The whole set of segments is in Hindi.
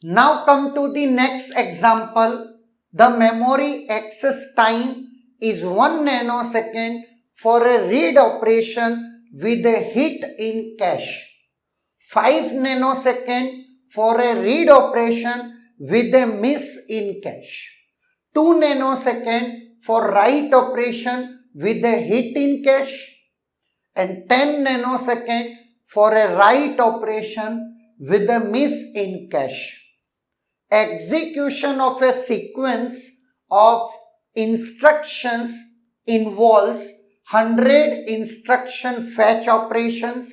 Now come to the next example. The memory access time is 1 nanosecond for a read operation with a hit in cache. 5 nanosecond for a read operation with a miss in cache. 2 nanosecond for write operation with a hit in cache. And 10 nanosecond for a write operation with a miss in cache. Execution of a sequence of instructions involves 100 instruction fetch operations,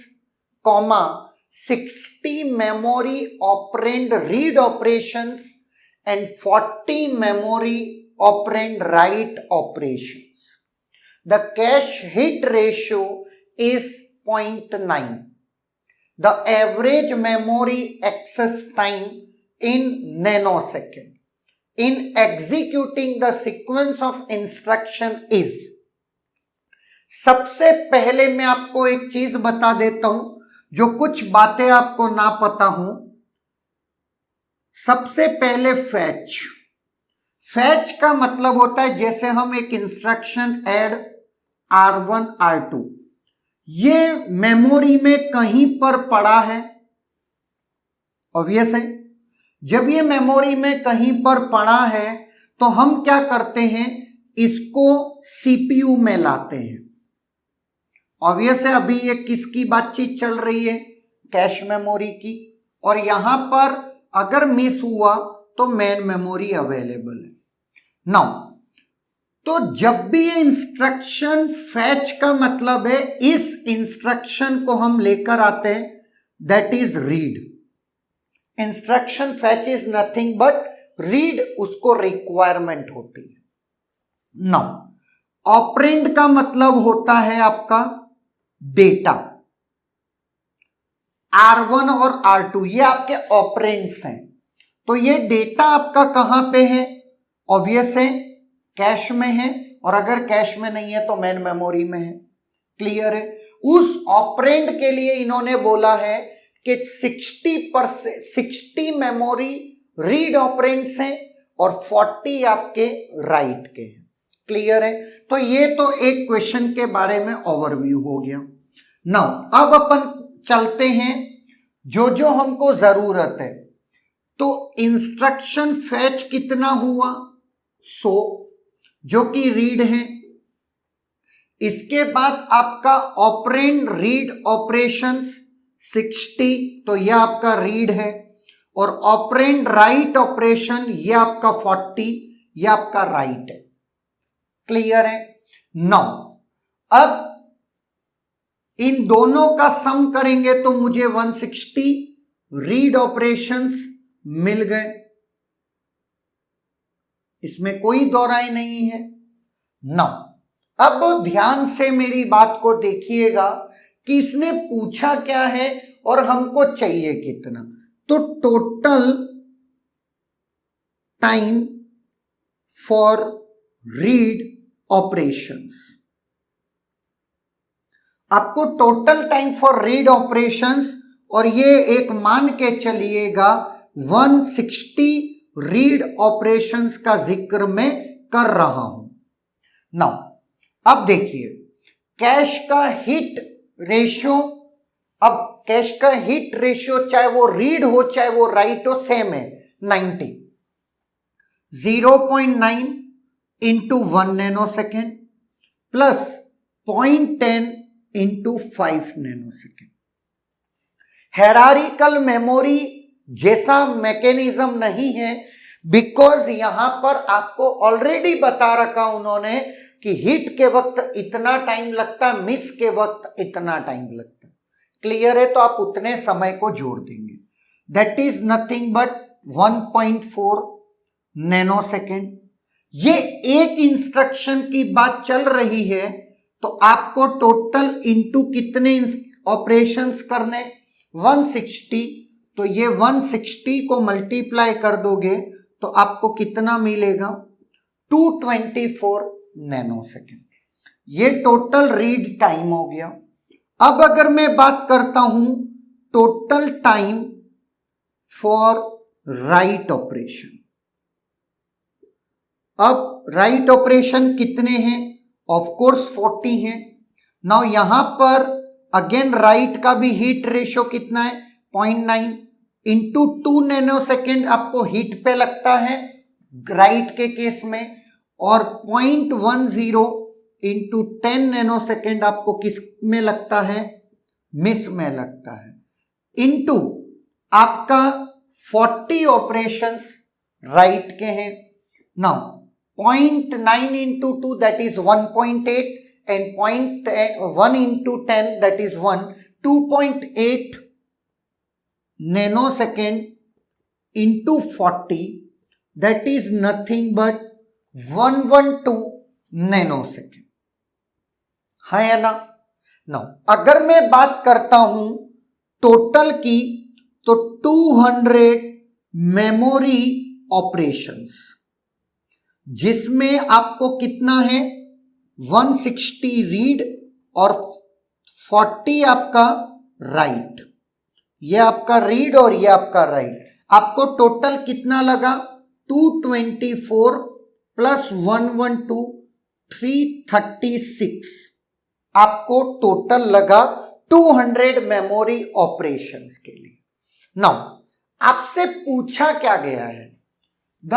60 memory operand read operations and 40 memory operand write operations. The cache hit ratio is 0.9. The average memory access time in nanosecond in executing the sequence of instruction is. सबसे पहले मैं आपको एक चीज बता देता हूं, जो कुछ बातें आपको ना पता हो। सबसे पहले फैच का मतलब होता है जैसे हम एक इंस्ट्रक्शन ऐड R1 R2, ये मेमोरी में कहीं पर पड़ा है, ऑब्वियस है। जब ये मेमोरी में कहीं पर पड़ा है तो हम क्या करते हैं, इसको सीपीयू में लाते हैं। ऑब्वियस है, अभी ये किसकी बातचीत चल रही है, कैश मेमोरी की, और यहां पर अगर मिस हुआ तो मेन मेमोरी अवेलेबल है। नाउ तो जब भी ये इंस्ट्रक्शन फैच का मतलब है इस इंस्ट्रक्शन को हम लेकर आते हैं, that is read. Instruction fetch is nothing but read, उसको रिक्वायरमेंट होती है। नाउ ऑपरेंड का मतलब होता है आपका डेटा। R1 और R2 ये आपके ऑपरेंड्स हैं, तो ये डेटा आपका कहां पे है, ऑब्वियस है कैश में है, और अगर कैश में नहीं है तो मेन मेमोरी में है। क्लियर है। उस ऑपरेंड के लिए इन्होंने बोला है कि 60 मेमोरी रीड ऑपरेंड्स हैं और 40 आपके राइट के हैं। क्लियर है। तो ये तो एक क्वेश्चन के बारे में ओवरव्यू हो गया। नाउ अब अपन चलते हैं जो जो हमको जरूरत है। तो इंस्ट्रक्शन फैच कितना हुआ, 100 जो कि रीड है। इसके बाद आपका ऑपरेंड रीड ऑपरेशंस 60, तो यह आपका रीड है, और ऑपरेंड राइट ऑपरेशन ये आपका 40, यह आपका राइट है। क्लियर है। नाउ अब इन दोनों का सम करेंगे तो मुझे 160 रीड ऑपरेशंस मिल गए, इसमें कोई दोहराई नहीं है। नाउ अब ध्यान से मेरी बात को देखिएगा कि इसने पूछा क्या है और हमको चाहिए कितना। तो total time for read operations, आपको total time for read operations, और ये एक मान के चलिएगा 160 रीड ऑपरेशंस का जिक्र मैं कर रहा हूं। नाउ अब देखिए कैश का हिट रेशियो, अब कैश का हिट रेशियो चाहे वो रीड हो चाहे वो राइट हो सेम है, 90। 0.9 into 1 nanosecond plus 0.10 into 5 nanosecond. Hierarchical memory जैसा मैकेनिज्म नहीं है, बिकॉज यहां पर आपको ऑलरेडी बता रखा उन्होंने कि हिट के वक्त इतना टाइम लगता है, मिस के वक्त इतना टाइम लगता है। क्लियर है। तो आप उतने समय को जोड़ देंगे, that is nothing but 1.4 nanosecond. ये एक इंस्ट्रक्शन की बात चल रही है, तो आपको टोटल इनटू कितने ऑपरेशंस करने, 160। तो ये 160 को मल्टीप्लाई कर दोगे तो आपको कितना मिलेगा, 224 नैनोसेकेंड। ये टोटल रीड टाइम हो गया। अब अगर मैं बात करता हूं total time for write operation. अब राइट ऑपरेशन कितने हैं? ऑफ कोर्स 40 हैं। नाउ यहां पर अगेन राइट का भी हीट रेशियो कितना है? 0.9 इंटू 2 नैनोसेकेंड आपको हीट पे लगता है राइट के केस में, और 0.10 इंटू 10 नैनोसेकेंड आपको किस में लगता है? मिस में लगता है, इंटू आपका 40 ऑपरेशंस राइट के हैं। Now 0.9 into 2 that is 1.8 and 0.1 into 10 that is 1, 2.8 nanosecond into 40 that is nothing but 112 nanosecond है ना। now अगर मैं बात करता हूं टोटल की तो 200 मेमोरी ऑपरेशंस, जिसमें आपको कितना है? 160 रीड और 40 आपका राइट। ये आपका रीड और ये आपका राइट। आपको टोटल कितना लगा? 224 प्लस 112 336 आपको टोटल लगा 200 मेमोरी ऑपरेशंस के लिए। नाउ आपसे पूछा क्या गया है? The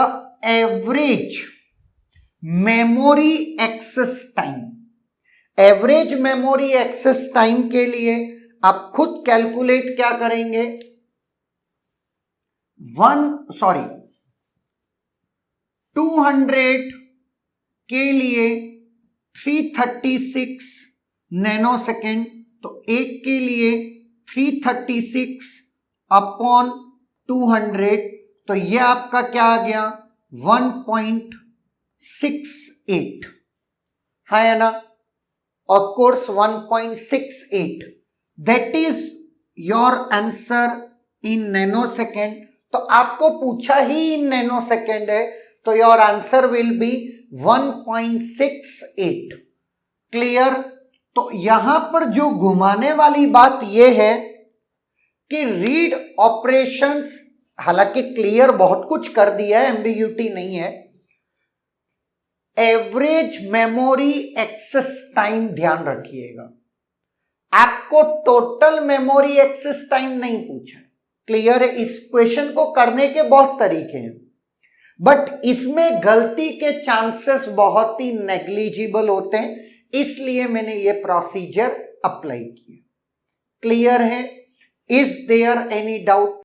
average memory access time. Average memory access time के लिए आप खुद कैलकुलेट क्या करेंगे? 200 के लिए 336 नैनोसेकेंड, तो एक के लिए 336 अपॉन 200, तो ये आपका क्या आ गया? 1.68 है ना। Of course 1.68 that is your answer in nanosecond. तो आपको पूछा ही इन नैनोसेकेंड है, तो your answer will be 1.68। Clear? तो यहां पर जो घुमाने वाली बात यह है कि रीड ऑपरेशंस, हालांकि क्लियर बहुत कुछ कर दिया है, एम्बिग्यूटी नहीं है। एवरेज मेमोरी एक्सेस टाइम ध्यान रखिएगा, आपको टोटल मेमोरी एक्सेस टाइम नहीं पूछा। क्लियर है? इस क्वेश्चन को करने के बहुत तरीके हैं, बट इसमें गलती के चांसेस बहुत ही नेग्लिजिबल होते हैं, इसलिए मैंने ये प्रोसीजर अप्लाई किया। क्लियर है? Is there any doubt?